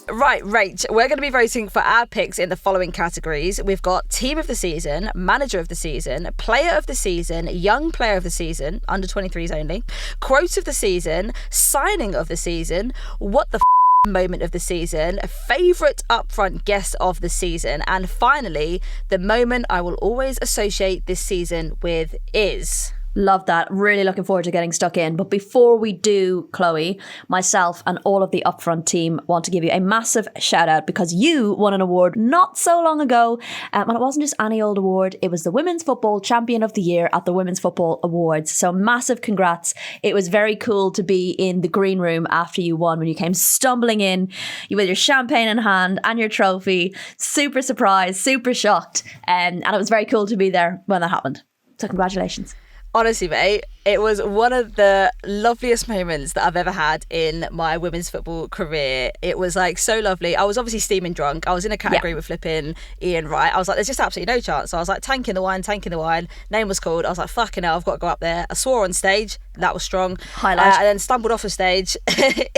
Right, we're going to be voting for our picks in the following categories. We've got Team of the Season, Manager of the Season, Player of the Season, Young Player of the Season, under 23s only, Quote of the Season, Signing of the Season, What the Moment of the Season, Favourite Upfront Guest of the Season, and finally, the moment I will always associate this season with is... Love that. Really looking forward to getting stuck in. But before we do, Chloe, myself and all of the Upfront team want to give you a massive shout out because you won an award not so long ago. And it wasn't just any old award. It was the Women's Football Champion of the Year at the Women's Football Awards. So massive congrats. It was very cool to be in the green room after you won when you came stumbling in with your champagne in hand and your trophy. Super surprised, super shocked. And it was very cool to be there when that happened. So congratulations. Honestly, mate, it was one of the loveliest moments that I've ever had in my women's football career. It was like so lovely. I was obviously steaming drunk. I was in a category with flipping Ian Wright. I was like, there's just absolutely no chance. So I was like, tanking the wine. Name was called. I was like, fucking hell, I've got to go up there. I swore on stage. That was strong. Highlight. And then stumbled off the stage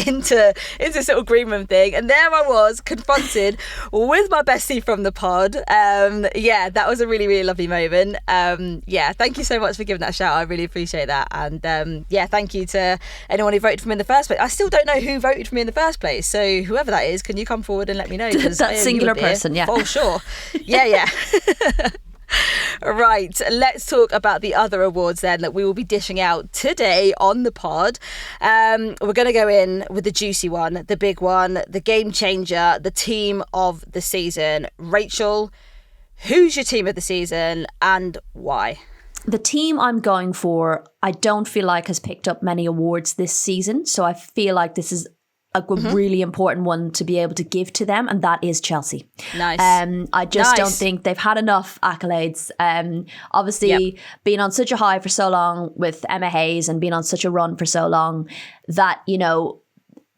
into this little green room thing. And there I was, confronted with my bestie from the pod. That was a really, really lovely moment. Thank you so much for giving that a shout. I really appreciate that. And thank you to anyone who voted for me in the first place. I still don't know who voted for me in the first place. So whoever that is, can you come forward and let me know? That singular person, yeah. For sure. Yeah. Right, let's talk about the other awards then that we will be dishing out today on the pod. We're going to go in with the juicy one, the big one, the game changer, the team of the season. Rachel, who's your team of the season and why? The team I'm going for, I don't feel like has picked up many awards this season. So I feel like this is a really important one to be able to give to them, and that is Chelsea. Nice. I just don't think they've had enough accolades. Obviously, being on such a high for so long with Emma Hayes and being on such a run for so long that,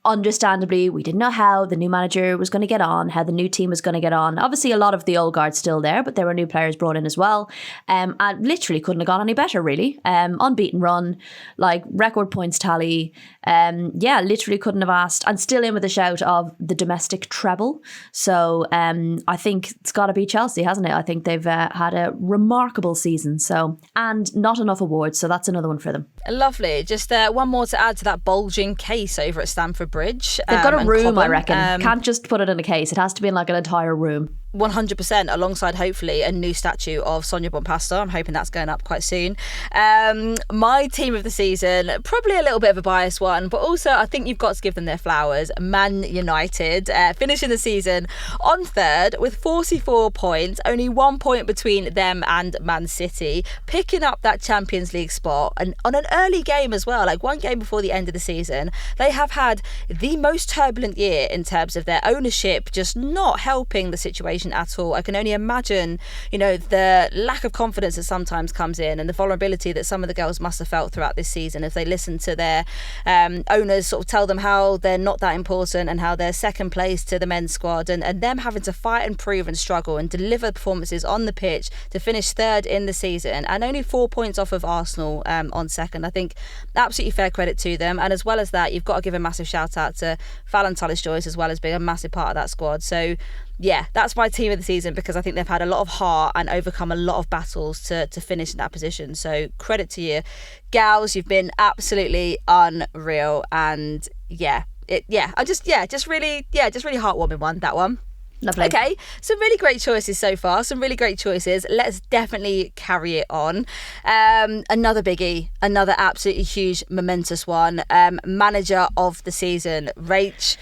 understandably, we didn't know how the new manager was going to get on, how the new team was going to get on. Obviously, a lot of the old guard's still there, but there were new players brought in as well. And literally couldn't have gone any better, really. Unbeaten run, like record points tally. Literally couldn't have asked. And still in with a shout of the domestic treble. So I think it's got to be Chelsea, hasn't it? I think they've had a remarkable season. And not enough awards. So that's another one for them. Lovely. Just one more to add to that bulging case over at Stamford Bridge. They've got a room, I reckon. Can't just put it in a case. It has to be in like an entire room. 100%, alongside hopefully a new statue of Sonia Bonpasta. I'm hoping that's going up quite soon. My team of the season, probably a little bit of a biased one, but also I think you've got to give them their flowers. Man United, finishing the season on third with 44 points, only 1 point between them and Man City, picking up that Champions League spot and on an early game as well, like one game before the end of the season. They have had the most turbulent year in terms of their ownership, just not helping the situation at all. I can only imagine, the lack of confidence that sometimes comes in and the vulnerability that some of the girls must have felt throughout this season if they listen to their owners sort of tell them how they're not that important and how they're second place to the men's squad, and them having to fight and prove and struggle and deliver performances on the pitch to finish third in the season and only 4 points off of Arsenal on second. I think absolutely fair credit to them. And as well as that, you've got to give a massive shout out to Fallon Tullis-Joyce as well as being a massive part of that squad. So yeah, that's my team of the season because I think they've had a lot of heart and overcome a lot of battles to finish in that position. So credit to you, gals. You've been absolutely unreal, and just really heartwarming one. That one. Lovely. Okay, some really great choices so far. Some really great choices. Let's definitely carry it on. Another biggie, another absolutely huge, momentous one. Manager of the season, Rach.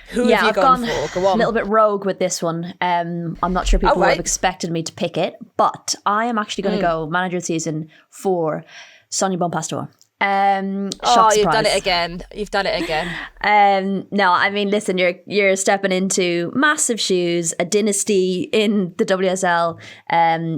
Who have you gone for? Go on. A little bit rogue with this one. I'm not sure people would have expected me to pick it, but I am actually going to go manager of the season for Sonia Bonpasta. You've done it again. No, I mean, listen, you're stepping into massive shoes, a dynasty in the WSL,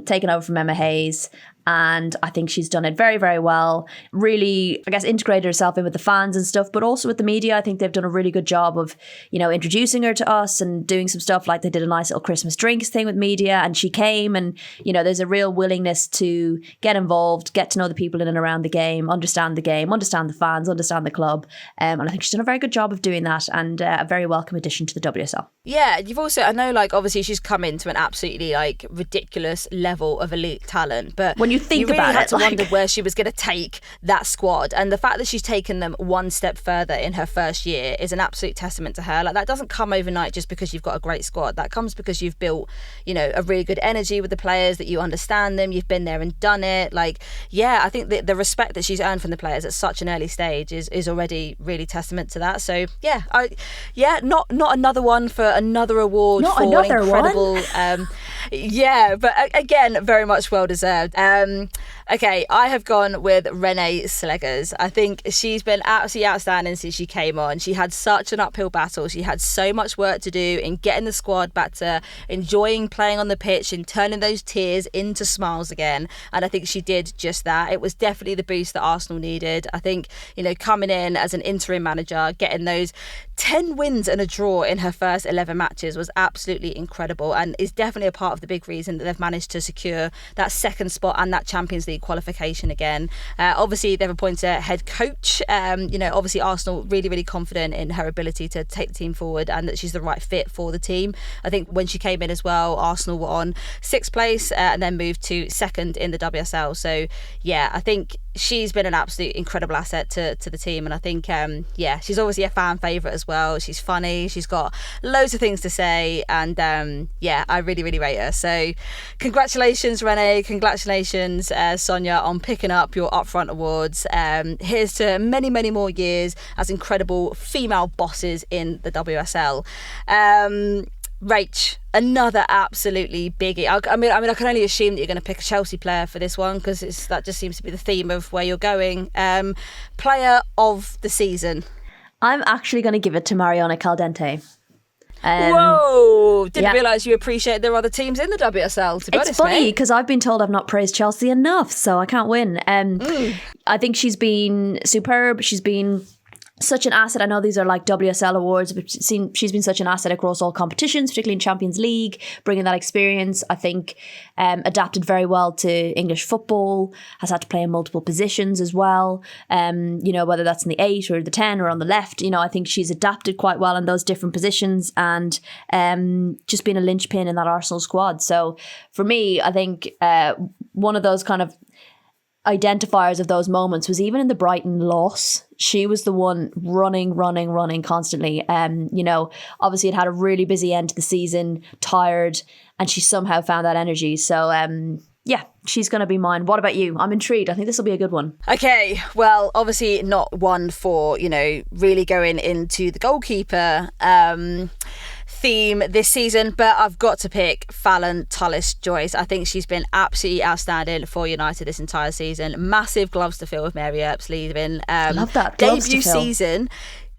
taking over from Emma Hayes, And I think she's done it very, very well. Really, I guess, integrated herself in with the fans and stuff, but also with the media. I think they've done a really good job of, introducing her to us and doing some stuff. Like they did a nice little Christmas drinks thing with media, and she came, and, there's a real willingness to get involved, get to know the people in and around the game, understand the fans, understand the club. And I think she's done a very good job of doing that, and a very welcome addition to the WSL. Yeah, you've also, I know, like, obviously she's come into an absolutely, like, ridiculous level of elite talent, but when you think really about had it, to wonder where she was going to take that squad, and the fact that she's taken them one step further in her first year is an absolute testament to her. Like, that doesn't come overnight just because you've got a great squad. That comes because you've built, a really good energy with the players, that you understand them, you've been there and done it. Like, yeah, I think the respect that she's earned from the players at such an early stage is already really testament to that. So yeah, not another one for another award, not for another an incredible one. But again, very much well deserved. Okay, I have gone with Renee Slegers. I think she's been absolutely outstanding since she came on. She had such an uphill battle. She had so much work to do in getting the squad back to enjoying playing on the pitch and turning those tears into smiles again. And I think she did just that. It was definitely the boost that Arsenal needed. I think, coming in as an interim manager, getting those 10 wins and a draw in her first 11 matches was absolutely incredible, and is definitely a part of the big reason that they've managed to secure that second spot and that Champions League qualification again. Obviously, they've appointed a head coach. Obviously, Arsenal really, really confident in her ability to take the team forward and that she's the right fit for the team. I think when she came in as well, Arsenal were on 6th place and then moved to 2nd in the WSL. So, yeah, I think she's been an absolute incredible asset to the team, and I think she's obviously a fan favourite as well. She's funny, she's got loads of things to say, and I really, really rate her. So congratulations, Renee, congratulations, Sonia, on picking up your Upfront Awards. Here's to many, many more years as incredible female bosses in the WSL. Rach, another absolutely biggie. I mean, I can only assume that you're going to pick a Chelsea player for this one, because that just seems to be the theme of where you're going. Player of the season. I'm actually going to give it to Mariona Caldente. Whoa! Didn't realise you appreciate there are other teams in the WSL, to be honest, It's funny because I've been told I've not praised Chelsea enough, so I can't win. I think she's been superb. She's been such an asset. I know these are like WSL awards, but she's been such an asset across all competitions, particularly in Champions League, bringing that experience. I think adapted very well to English football, has had to play in multiple positions as well. Whether that's in the 8 or the 10 or on the left, I think she's adapted quite well in those different positions, and just been a linchpin in that Arsenal squad. So for me, I think one of those kind of identifiers of those moments was even in the Brighton loss. She was the one running constantly. Obviously it had a really busy end to the season, tired, and she somehow found that energy. So she's going to be mine. What about you? I'm intrigued. I think this will be a good one. Okay, well, obviously not one for, really going into the goalkeeper theme this season, but I've got to pick Fallon Tullis-Joyce. I think she's been absolutely outstanding for United this entire season. Massive gloves to fill with Mary Earps leaving. Love that. Gloves debut to fill. Season.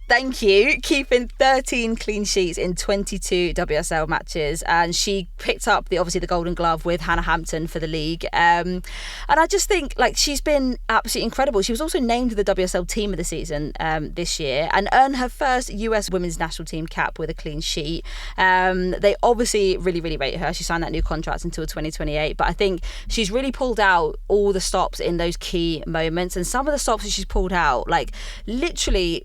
Thank you. Keeping 13 clean sheets in 22 WSL matches, and she picked up the Golden Glove with Hannah Hampton for the league. And I just think she's been absolutely incredible. She was also named the WSL Team of the Season this year and earned her first US Women's National Team cap with a clean sheet. They obviously really, really rate her. She signed that new contract until 2028, but I think she's really pulled out all the stops in those key moments, and some of the stops that she's pulled out, literally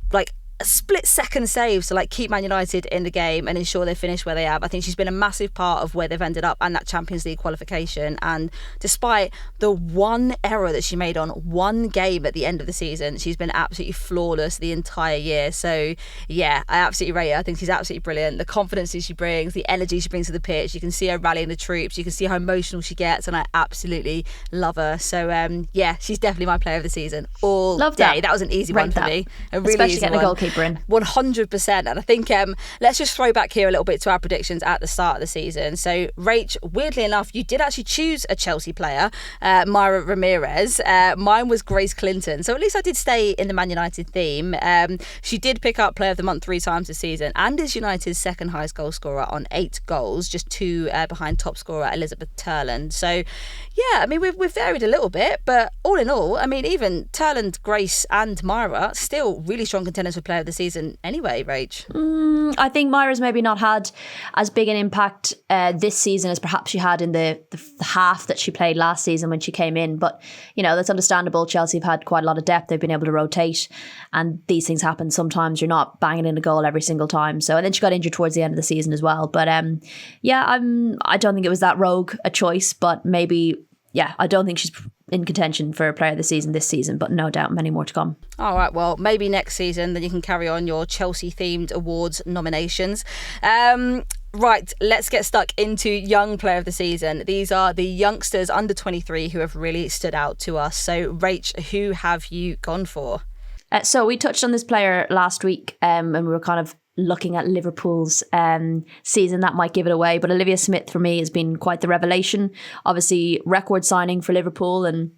split-second saves to keep Man United in the game and ensure they finish where they have. I think she's been a massive part of where they've ended up and that Champions League qualification. And despite the one error that she made on one game at the end of the season, she's been absolutely flawless the entire year. So yeah, I absolutely rate her. I think she's absolutely brilliant. The confidence that she brings, the energy she brings to the pitch, you can see her rallying the troops, you can see how emotional she gets, and I absolutely love her. So she's definitely my player of the season all love day. that was an easy one for me. A really especially easy getting one. a goalkeeper. Keep her in. 100%. And I think let's just throw back here a little bit to our predictions at the start of the season. So, Rach, weirdly enough, you did actually choose a Chelsea player, Myra Ramirez. Mine was Grace Clinton. So at least I did stay in the Man United theme. She did pick up Player of the Month 3 times this season and is United's second highest goal scorer on 8 goals, just 2 behind top scorer Elizabeth Turland. So, yeah, I mean, we've varied a little bit, but all in all, I mean, even Turland, Grace and Myra still really strong contenders for Player of the Season anyway, Rach. I think Myra's maybe not had as big an impact this season as perhaps she had in the half that she played last season when she came in. But, you know, that's understandable. Chelsea have had quite a lot of depth. They've been able to rotate and these things happen. Sometimes you're not banging in a goal every single time. So, and then she got injured towards the end of the season as well. But I don't think it was that rogue a choice, but maybe, I don't think she's in contention for Player of the Season this season, but no doubt many more to come. All right, well, maybe next season then you can carry on your Chelsea-themed awards nominations. Right, let's get stuck into Young Player of the Season. These are the youngsters under 23 who have really stood out to us. So, Rach, who have you gone for? So we touched on this player last week and we were kind of looking at Liverpool's season that might give it away. But Olivia Smith, for me, has been quite the revelation. Obviously, record signing for Liverpool. And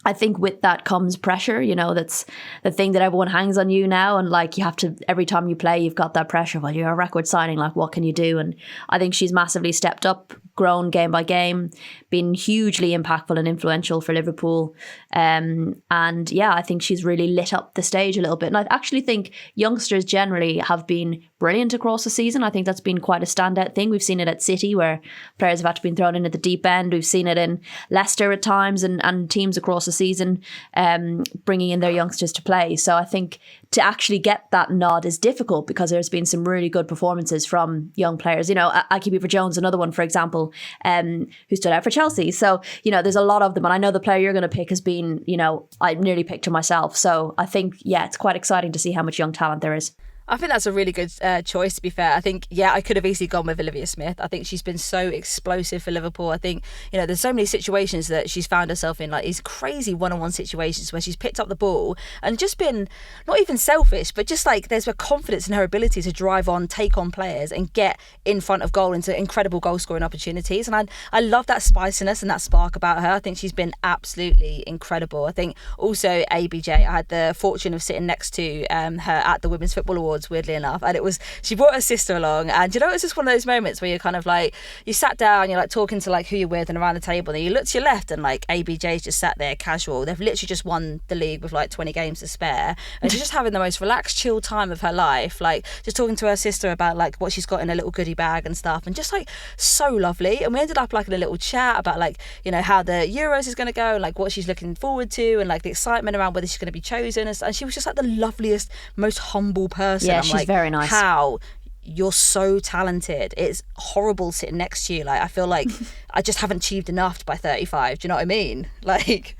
I think with that comes pressure. You know, that's the thing that everyone hangs on you now. And like, you have to, every time you play, you've got that pressure. Well, you're a record signing. Like, what can you do? And I think she's massively stepped up, grown game by game, been hugely impactful and influential for Liverpool. And yeah, I think she's really lit up the stage a little bit. And I actually think youngsters generally have been brilliant across the season. I think that's been quite a standout thing. We've seen it at City where players have had to be thrown in at the deep end. We've seen it in Leicester at times and teams across the season bringing in their youngsters to play. So I think to actually get that nod is difficult because there's been some really good performances from young players. You know, Aki Beaver-Jones, another one, for example, who stood out for Chelsea. So, you know, there's a lot of them. And I know the player you're going to pick has been, you know, I nearly picked her myself. So I think, it's quite exciting to see how much young talent there is. I think that's a really good choice, to be fair. I think, I could have easily gone with Olivia Smith. I think she's been so explosive for Liverpool. I think, you know, there's so many situations that she's found herself in, like these crazy one-on-one situations where she's picked up the ball and just been not even selfish, but just like there's a confidence in her ability to drive on, take on players and get in front of goal into incredible goal-scoring opportunities. And I love that spiciness and that spark about her. I think she's been absolutely incredible. I think also ABJ, I had the fortune of sitting next to her at the Women's Football Awards, weirdly enough, and she brought her sister along, and you know, it's just one of those moments where you're kind of like, you sat down, you're like talking to like who you're with and around the table, and you look to your left and like ABJ's just sat there casual. They've literally just won the league with like 20 games to spare, and she's just having the most relaxed, chill time of her life, like just talking to her sister about like what she's got in a little goodie bag and stuff, and just like so lovely. And we ended up like in a little chat about like, you know, how the Euros is going to go and like what she's looking forward to and like the excitement around whether she's going to be chosen, and she was just like the loveliest, most humble person. Yeah, she's like, very nice. How you're so talented. It's horrible sitting next to you. Like, I feel like I just haven't achieved enough by 35. Do you know what I mean? Like,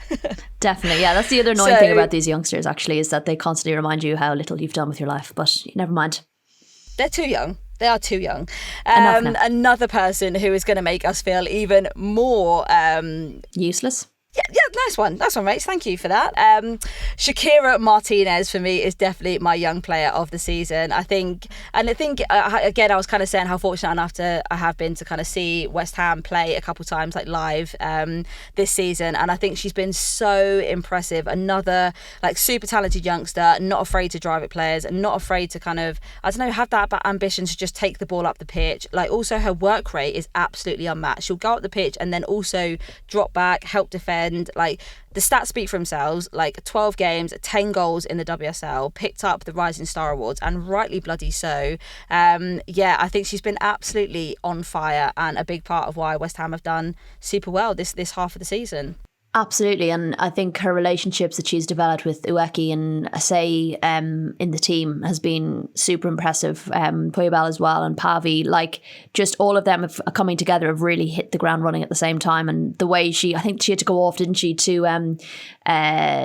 definitely. Yeah, that's the other annoying thing about these youngsters, actually, is that they constantly remind you how little you've done with your life. But never mind. They're too young. They are too young. Another person who is going to make us feel even more useless. Yeah, nice one, mate. Thank you for that. Shakira Martinez, for me, is definitely my young player of the season. I think, again, I was kind of saying how fortunate enough I have been to kind of see West Ham play a couple times, like live this season. And I think she's been so impressive. Another like super talented youngster, not afraid to drive at players and not afraid to kind of, I don't know, have that ambition to just take the ball up the pitch. Like also her work rate is absolutely unmatched. She'll go up the pitch and then also drop back, help defend. Like the stats speak for themselves, like 12 games, 10 goals in the WSL, picked up the Rising Star Awards, and rightly bloody so. I think she's been absolutely on fire and a big part of why West Ham have done super well this half of the season. Absolutely, and I think her relationships that she's developed with Ueki and Asai in the team has been super impressive. Puyabel as well, and Pavi, like just all of them have coming together, have really hit the ground running at the same time. And the way I think she had to go off, didn't she, to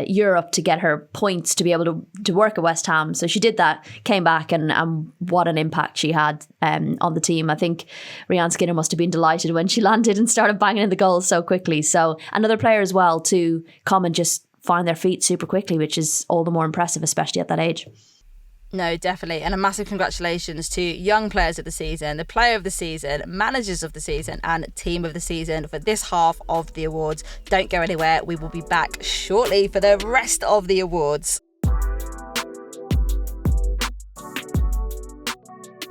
Europe to get her points to be able to work at West Ham. So she did that, came back, and what an impact she had on the team. I think Rianne Skinner must have been delighted when she landed and started banging in the goals so quickly. So another player as well to come and just find their feet super quickly, which is all the more impressive, especially at that age. No, definitely. And a massive congratulations to young players of the season, the player of the season, managers of the season, and team of the season for this half of the awards. Don't go anywhere. We will be back shortly for the rest of the awards.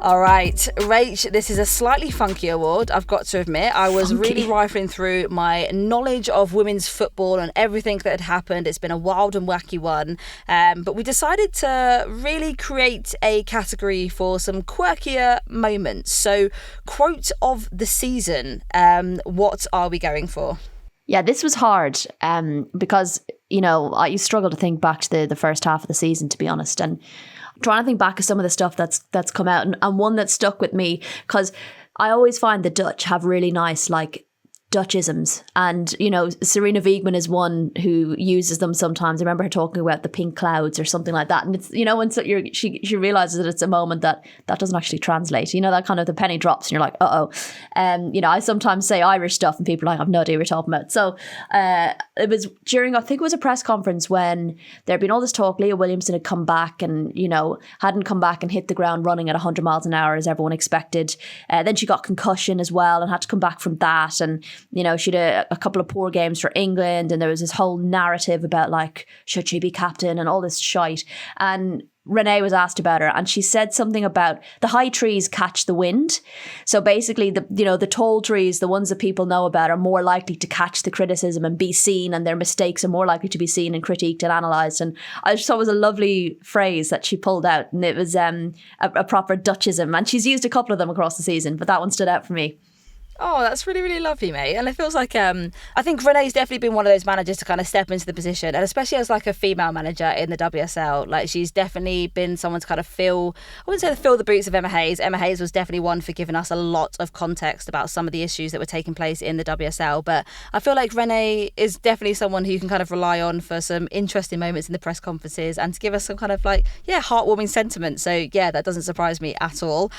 All right, Rach, this is a slightly funky award, I've got to admit. I was really rifling through my knowledge of women's football and everything that had happened. It's been a wild and wacky one. But we decided to really create a category for some quirkier moments. So, quote of the season, what are we going for? Yeah, this was hard because, I struggle to think back to the first half of the season, to be honest. And trying to think back of some of the stuff that's come out, and one that stuck with me, because I always find the Dutch have really nice Dutchisms, and Serena Wiegman is one who uses them sometimes. I remember her talking about the pink clouds or something like that, and it's when she realizes that it's a moment that doesn't actually translate. That kind of the penny drops, and you're like, I sometimes say Irish stuff, and people are like, I've no idea what you're talking about. So it was during, I think it was a press conference when there'd been all this talk. Leah Williamson had come back and hadn't come back and hit the ground running at 100 miles an hour as everyone expected. Then she got concussion as well and had to come back from that, and she had a couple of poor games for England, and there was this whole narrative about should she be captain and all this shite. And Renee was asked about her, and she said something about the high trees catch the wind. So basically, the tall trees, the ones that people know about, are more likely to catch the criticism and be seen, and their mistakes are more likely to be seen and critiqued and analysed. And I just thought it was a lovely phrase that she pulled out, and it was a proper Dutchism, and she's used a couple of them across the season, but that one stood out for me. Oh, that's really, really lovely, mate. And it feels like I think Renee's definitely been one of those managers to kind of step into the position, and especially as a female manager in the WSL. She's definitely been someone to kind of fill the boots of Emma Hayes. Emma Hayes was definitely one for giving us a lot of context about some of the issues that were taking place in the WSL. But I feel like Renee is definitely someone who you can kind of rely on for some interesting moments in the press conferences and to give us some kind of heartwarming sentiment. So yeah, that doesn't surprise me at all.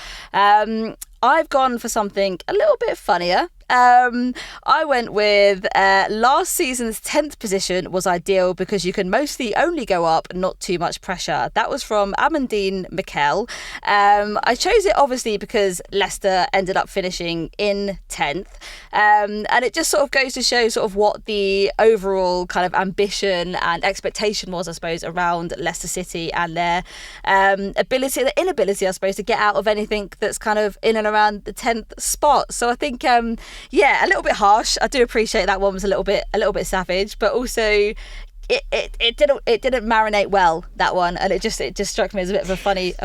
I've gone for something a little bit funnier. I went with last season's 10th position was ideal because you can mostly only go up, not too much pressure. That was from Amandine Mikel. I chose it obviously because Leicester ended up finishing in 10th. And it just sort of goes to show sort of what the overall kind of ambition and expectation was, I suppose, around Leicester City and their inability, I suppose, to get out of anything that's kind of in and around the 10th spot. So I think a little bit harsh. I do appreciate that one was a little bit savage, but also it didn't marinate well, that one, and it just struck me as a bit of a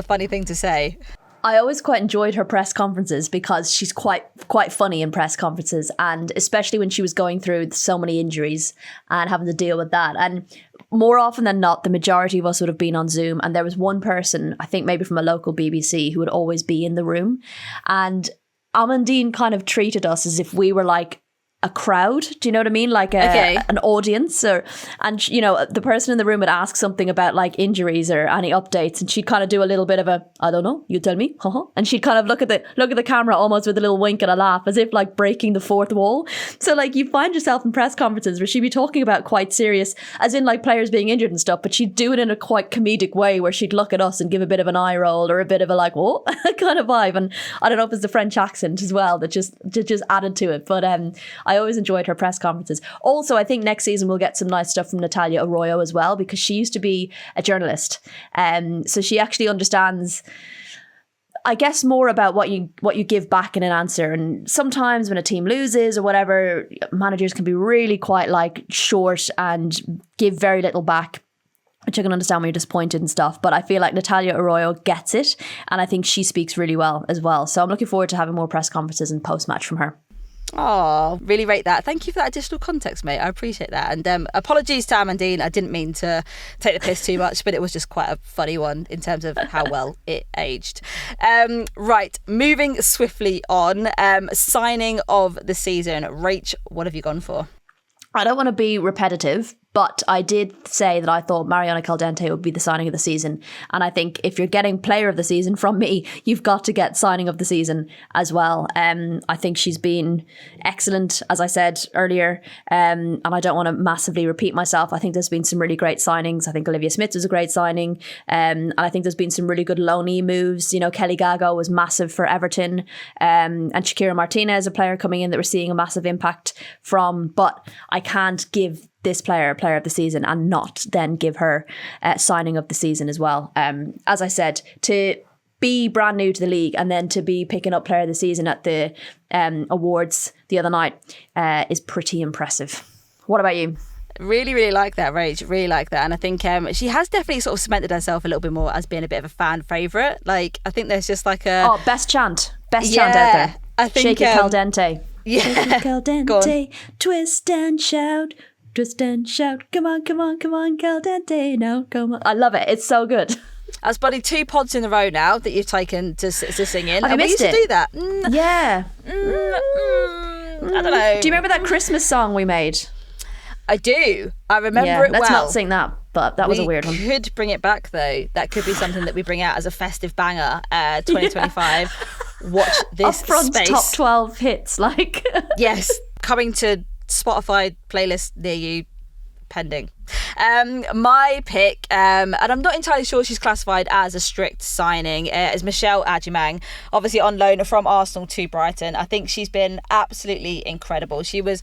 funny thing to say. I always quite enjoyed her press conferences because she's quite funny in press conferences, and especially when she was going through so many injuries and having to deal with that. And more often than not, the majority of us would have been on Zoom, and there was one person, I think maybe from a local BBC, who would always be in the room. And Amandine kind of treated us as if we were a crowd. Do you know what I mean? An audience, and the person in the room would ask something about injuries or any updates, and she'd kind of do a little bit of a, I don't know, you tell me, and she'd kind of look at the camera almost with a little wink and a laugh, as if breaking the fourth wall. So you find yourself in press conferences where she'd be talking about quite serious, as in players being injured and stuff, but she'd do it in a quite comedic way where she'd look at us and give a bit of an eye roll or a bit of a what kind of vibe. And I don't know if it's the French accent as well that just added to it, but I always enjoyed her press conferences. Also, I think next season we'll get some nice stuff from Natalia Arroyo as well, because she used to be a journalist, so she actually understands, I guess, more about what you give back in an answer. And sometimes when a team loses or whatever, managers can be really quite short and give very little back, which I can understand when you're disappointed and stuff. But I feel like Natalia Arroyo gets it, and I think she speaks really well as well. So I'm looking forward to having more press conferences and post-match from her. Oh, really rate that. Thank you for that additional context, mate. I appreciate that. And apologies to Amandine. I didn't mean to take the piss too much, but it was just quite a funny one in terms of how well it aged. Right, moving swiftly on. Signing of the season. Rach, what have you gone for? I don't want to be repetitive, But I did say that I thought Mariana Caldente would be the signing of the season. And I think if you're getting player of the season from me, you've got to get signing of the season as well. I think she's been excellent, as I said earlier. And I don't want to massively repeat myself. I think there's been some really great signings. I think Olivia Smith was a great signing. And I think there's been some really good loanee moves. You know, Kelly Gago was massive for Everton. And Shakira Martinez, a player coming in that we're seeing a massive impact from. But I can't give this player of the season and not then give her signing of the season as well. As I said, to be brand new to the league and then to be picking up player of the season at the awards the other night is pretty impressive. What about you? Really, really like that, Rach. Really like that. And I think she has definitely sort of cemented herself a little bit more as being a bit of a fan favourite. Like, I think there's just like a... Oh, best chant out there. I think... Shake it Caldente. Yeah. Shake it Caldente, twist and shout. Twist and shout, come on, come on, come on, Caldente, now, come on. I love it. It's so good. That's bloody 2 pods in a row now that you've taken to sing in. Have you missed we used it? to do that. Yeah. I don't know. Do you remember that Christmas song we made? I do. I remember it well. Let's not sing that, but that was a weird one. We could bring it back, though. That could be something that we bring out as a festive banger, 2025. Yeah. Watch this Upfront space. top 12 hits, like. Yes. Coming to Spotify playlist near you, pending. My pick, and I'm not entirely sure she's classified as a strict signing, is Michelle Adjumang, obviously on loan from Arsenal to Brighton. I think she's been absolutely incredible. She was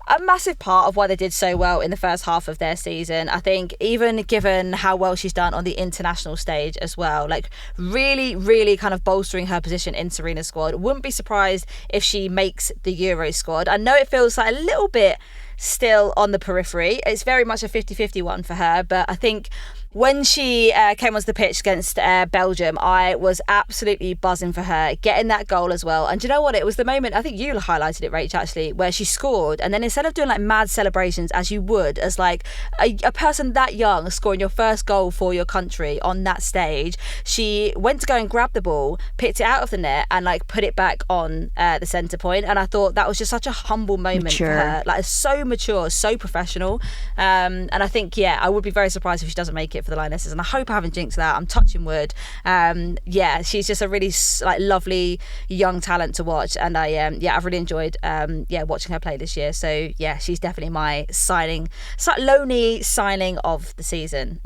a massive part of why they did so well in the first half of their season. I think even given how well she's done on the international stage as well, like really, really kind of bolstering her position in Serena's squad. Wouldn't be surprised if she makes the Euro squad. I know it feels like a little bit still on the periphery. It's very much a 50-50 one for her, but I think when she came onto the pitch against Belgium, I was absolutely buzzing for her, getting that goal as well. And do you know what? It was the moment, I think you highlighted it, Rach, actually, where she scored. And then instead of doing like mad celebrations as you would as like a person that young scoring your first goal for your country on that stage, she went to go and grab the ball, picked it out of the net and like put it back on the centre point. And I thought that was just such a humble moment for her. Like, so mature, so professional. And I think, yeah, I would be very surprised if she doesn't make it for the Lionesses, and I hope I haven't jinxed that. I'm touching wood. Yeah, she's just a really like lovely young talent to watch, and I've really enjoyed watching her play this year. So yeah, she's definitely my loanee signing of the season.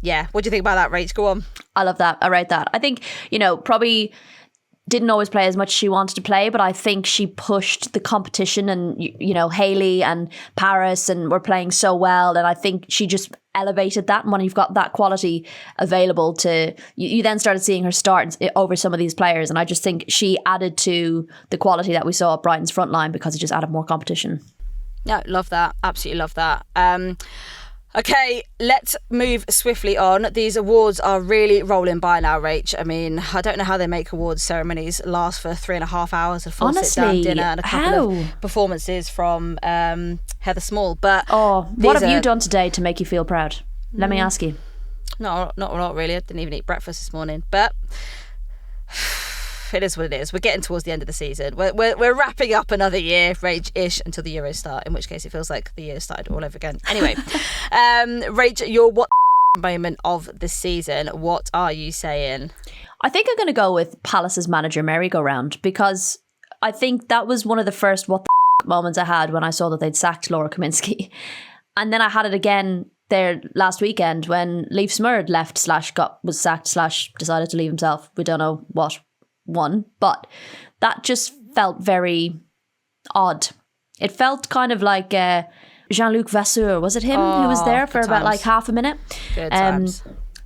Yeah, what do you think about that, Rach? Go on. I love that. I rate that. I think, probably didn't always play as much as she wanted to play, but I think she pushed the competition, and Hayley and Paris and were playing so well, and I think she just elevated that. And when you've got that quality available to you then started seeing her start over some of these players, and I just think she added to the quality that we saw at Brighton's front line because it just added more competition. Yeah, love that. Absolutely love that. Okay, let's move swiftly on. These awards are really rolling by now, Rach. I mean, I don't know how they make awards ceremonies last for 3.5 hours, a full sit-down dinner and a couple of performances from Heather Small. But what have you done today to make you feel proud? Let me ask you. No, not really. I didn't even eat breakfast this morning, but it is what it is. We're getting towards the end of the season. We're wrapping up another year, Rach-ish, until the Euros start, in which case it feels like the year started all over again. Anyway, Rach, your what moment of the season, what are you saying? I think I'm going to go with Palace's manager merry-go-round, because I think that was one of the first what the moments I had when I saw that they'd sacked Laura Kaminsky. And then I had it again there last weekend when Leif Smurd left / was sacked / decided to leave himself. We don't know what one, but that just felt very odd. It felt kind of like Jean-Luc Vasseur, was it him who was there for about like half a minute? Good times.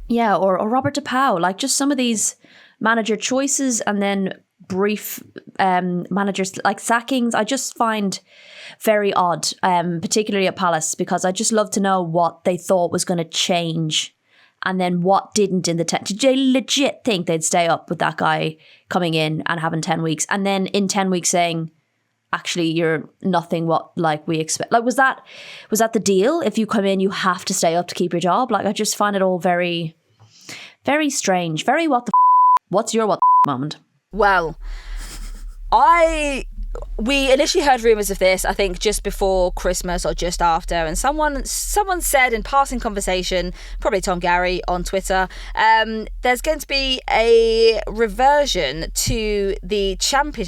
Yeah, or Robert DePau, like just some of these manager choices and then brief managers like sackings, I just find very odd, particularly at Palace, because I just love to know what they thought was going to change and then what didn't in the Did they legit think they'd stay up with that guy coming in and having 10 weeks and then in 10 weeks saying, actually, you're nothing what like we expect? Like, was that the deal? If you come in, you have to stay up to keep your job? Like, I just find it all very, very strange. Very what's your what the moment? Well, I we initially heard rumours of this, I think, just before Christmas or just after, and someone said in passing conversation, probably Tom Gary on Twitter, there's going to be a reversion to the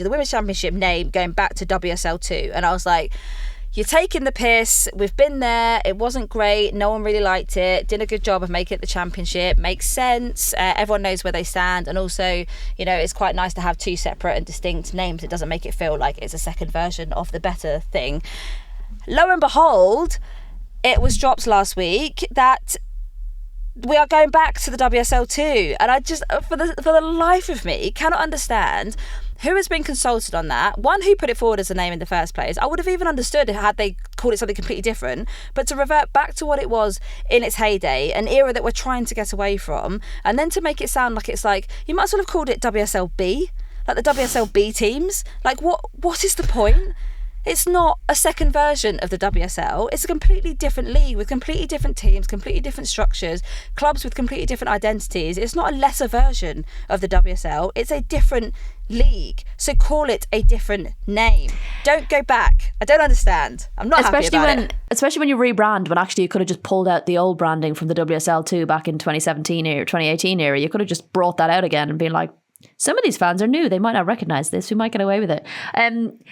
Women's Championship name going back to WSL 2. And I was like, you're taking the piss. We've been there. It wasn't great. No one really liked it. Did a good job of making it the championship. Makes sense. Everyone knows where they stand. And also, it's quite nice to have two separate and distinct names. It doesn't make it feel like it's a second version of the better thing. Lo and behold, it was dropped last week that we are going back to the WSL 2. And I just, for the life of me, cannot understand who has been consulted on that. One, who put it forward as a name in the first place. I would have even understood had they called it something completely different. But to revert back to what it was in its heyday, an era that we're trying to get away from, and then to make it sound like it's like, you might as well have called it WSL B, like the WSL B teams. Like, what is the point? It's not a second version of the WSL. It's a completely different league with completely different teams, completely different structures, clubs with completely different identities. It's not a lesser version of the WSL. It's a different league. So call it a different name. Don't go back. I don't understand. I'm not happy about it. Especially when you rebrand, when actually you could have just pulled out the old branding from the WSL 2 back in 2017 or 2018 era. You could have just brought that out again and been like, some of these fans are new. They might not recognize this. We might get away with it.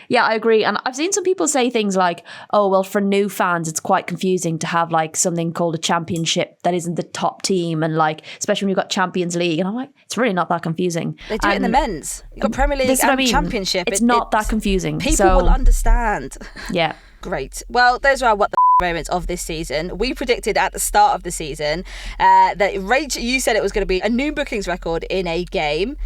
Yeah, I agree. And I've seen some people say things like, oh, well, for new fans, it's quite confusing to have like something called a championship that isn't the top team. And like, especially when you've got Champions League. And I'm like, it's really not that confusing. They do it in the men's. You've got Premier League and Championship. It's not that confusing. People will understand. Yeah. Great. Well, those are what the moments of this season. We predicted at the start of the season that Rach, you said it was going to be a new bookings record in a game.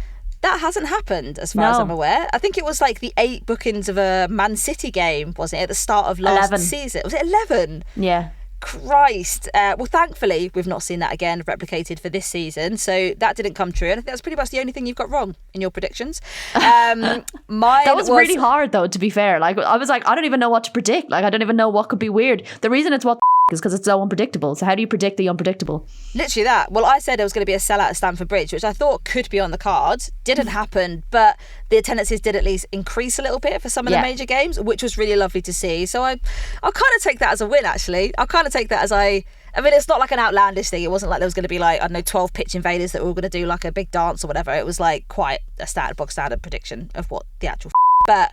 That hasn't happened as far as I'm aware. I think it was like the 8 bookings of a Man City game, wasn't it, at the start of last season? Was it 11? Yeah. Christ. Well, thankfully, we've not seen that again replicated for this season. So that didn't come true. And I think that's pretty much the only thing you've got wrong in your predictions. That was really hard, though, to be fair. Like, I was like, I don't even know what to predict. Like, I don't even know what could be weird. The reason it's what is because it's so unpredictable. So how do you predict the unpredictable? Literally that. Well, I said there was going to be a sellout at Stamford Bridge, which I thought could be on the cards. Didn't happen, but the attendances did at least increase a little bit for some of the major games, which was really lovely to see. So I'll kind of take that as a win, actually. I'll kind of take that as I mean, it's not like an outlandish thing. It wasn't like there was going to be like, I don't know, 12 pitch invaders that were all going to do like a big dance or whatever. It was like quite a bog standard prediction of what the actual but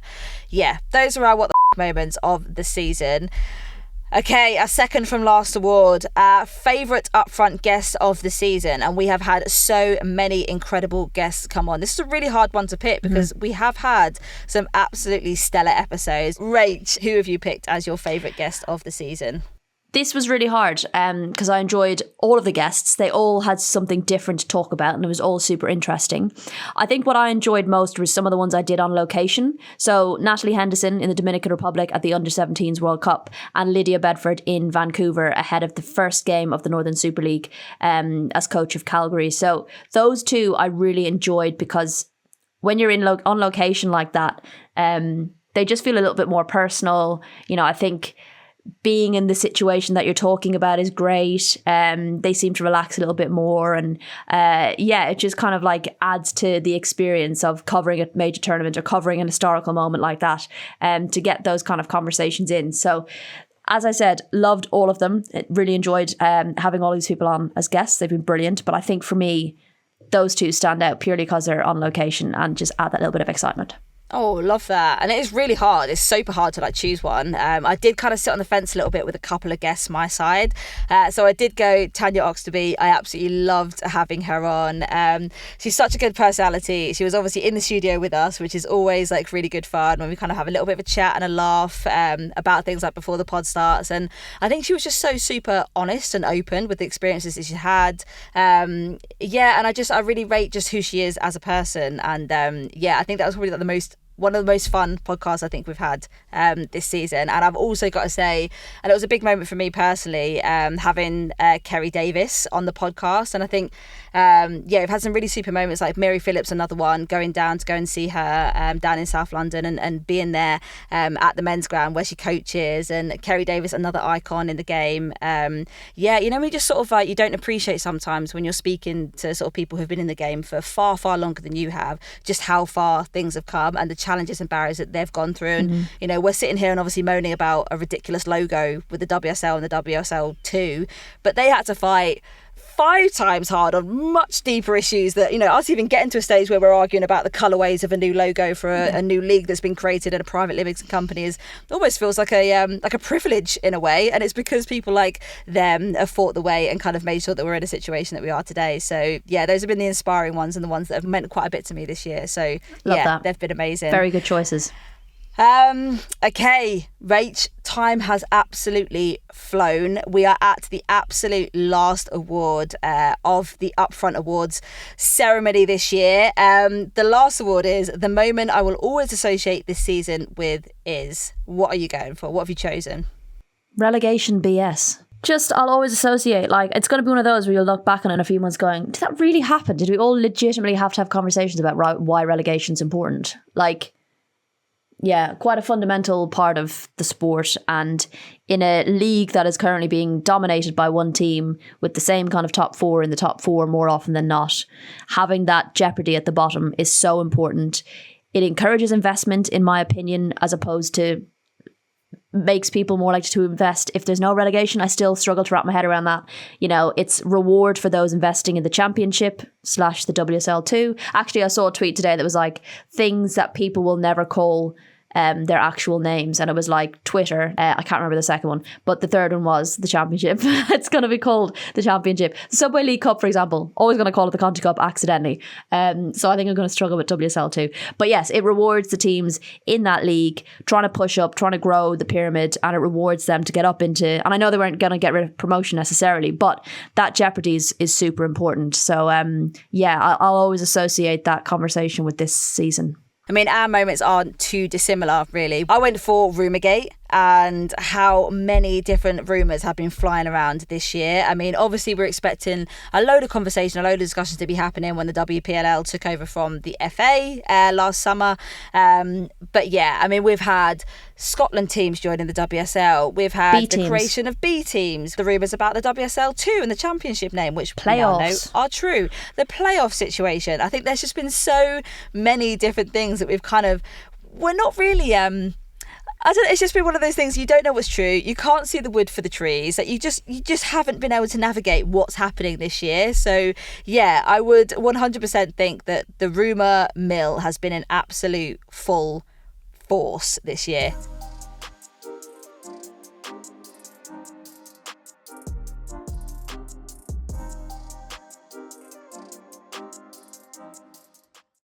yeah, those are our what the moments of the season. Okay, our second from last award, our favourite upfront guest of the season, and we have had so many incredible guests come on. This is a really hard one to pick because we have had some absolutely stellar episodes. Rach, who have you picked as your favourite guest of the season? This was really hard because I enjoyed all of the guests. They all had something different to talk about and it was all super interesting. I think what I enjoyed most was some of the ones I did on location. So Natalie Henderson in the Dominican Republic at the Under-17s World Cup and Lydia Bedford in Vancouver ahead of the first game of the Northern Super League as coach of Calgary. So those two I really enjoyed because when you're on location like that, they just feel a little bit more personal. You know, I think being in the situation that you're talking about is great. They seem to relax a little bit more and it just kind of like adds to the experience of covering a major tournament or covering an historical moment like that to get those kind of conversations in. So as I said, loved all of them. Really enjoyed having all these people on as guests. They've been brilliant. But I think for me, those two stand out purely because they're on location and just add that little bit of excitement. Oh, love that. And it is really hard. It's super hard to like choose one. I did kind of sit on the fence a little bit with a couple of guests my side. So I did go Tanya Oxtoby. I absolutely loved having her on. She's such a good personality. She was obviously in the studio with us, which is always like really good fun when we kind of have a little bit of a chat and a laugh about things like before the pod starts. And I think she was just so super honest and open with the experiences that she had. And I really rate just who she is as a person. And I think that was probably like one of the most fun podcasts I think we've had this season. And I've also got to say, and it was a big moment for me personally, having Kerry Davis on the podcast. And I think, we've had some really super moments like Mary Phillips, another one, going down to go and see her down in South London and being there at the men's ground where she coaches. And Kerry Davis, another icon in the game. We just sort of like, you don't appreciate sometimes when you're speaking to sort of people who've been in the game for far, far longer than you have, just how far things have come and the challenges and barriers that they've gone through. And, you know, we're sitting here and obviously moaning about a ridiculous logo with the WSL and the WSL 2, but they had to fight 5 times hard on much deeper issues that, you know, us even getting to a stage where we're arguing about the colourways of a new logo for a new league that's been created in a private limited company is almost feels like a privilege in a way, and it's because people like them have fought the way and kind of made sure that we're in a situation that we are today. So yeah, those have been the inspiring ones and the ones that have meant quite a bit to me this year. So Love that. They've been amazing. Very good choices. Okay, Rach, time has absolutely flown. We are at the absolute last award of the Upfront Awards ceremony this year. The last award is the moment I will always associate this season with is. What are you going for? What have you chosen? Relegation BS. Just, I'll always associate, like, it's going to be one of those where you'll look back on it in a few months going, did that really happen? Did we all legitimately have to have conversations about why relegation's important? Like, yeah, quite a fundamental part of the sport, and in a league that is currently being dominated by one team with the same kind of top 4 in the top 4 more often than not, having that jeopardy at the bottom is so important. It encourages investment, in my opinion, as opposed to makes people more likely to invest. If there's no relegation, I still struggle to wrap my head around that. You know, it's reward for those investing in the championship / the WSL 2. Actually, I saw a tweet today that was like things that people will never call their actual names, and it was like Twitter, I can't remember the second one, but the third one was the championship. It's going to be called the championship. The Subway League Cup, for example, always going to call it the Conti Cup accidentally. So I think I'm going to struggle with WSL too. But yes, it rewards the teams in that league trying to push up, trying to grow the pyramid, and it rewards them to get up into, and I know they weren't going to get rid of promotion necessarily, but that jeopardy is super important. So yeah, I'll always associate that conversation with this season. I mean, our moments aren't too dissimilar, really. I went for Rumourgate and how many different rumours have been flying around this year. I mean, obviously, we're expecting a load of conversation, a load of discussions to be happening when the WPLL took over from the FA last summer. But yeah, I mean, we've had Scotland teams joining the WSL. We've had the creation of B teams, the rumours about the WSL 2 and the championship name, which we now know are true. The playoff situation. I think there's just been so many different things that we've kind of, we're not really I don't know, it's just been one of those things, you don't know what's true, you can't see the wood for the trees, that you just haven't been able to navigate what's happening this year. So yeah, I would 100% think that the rumour mill has been an absolute full force this year.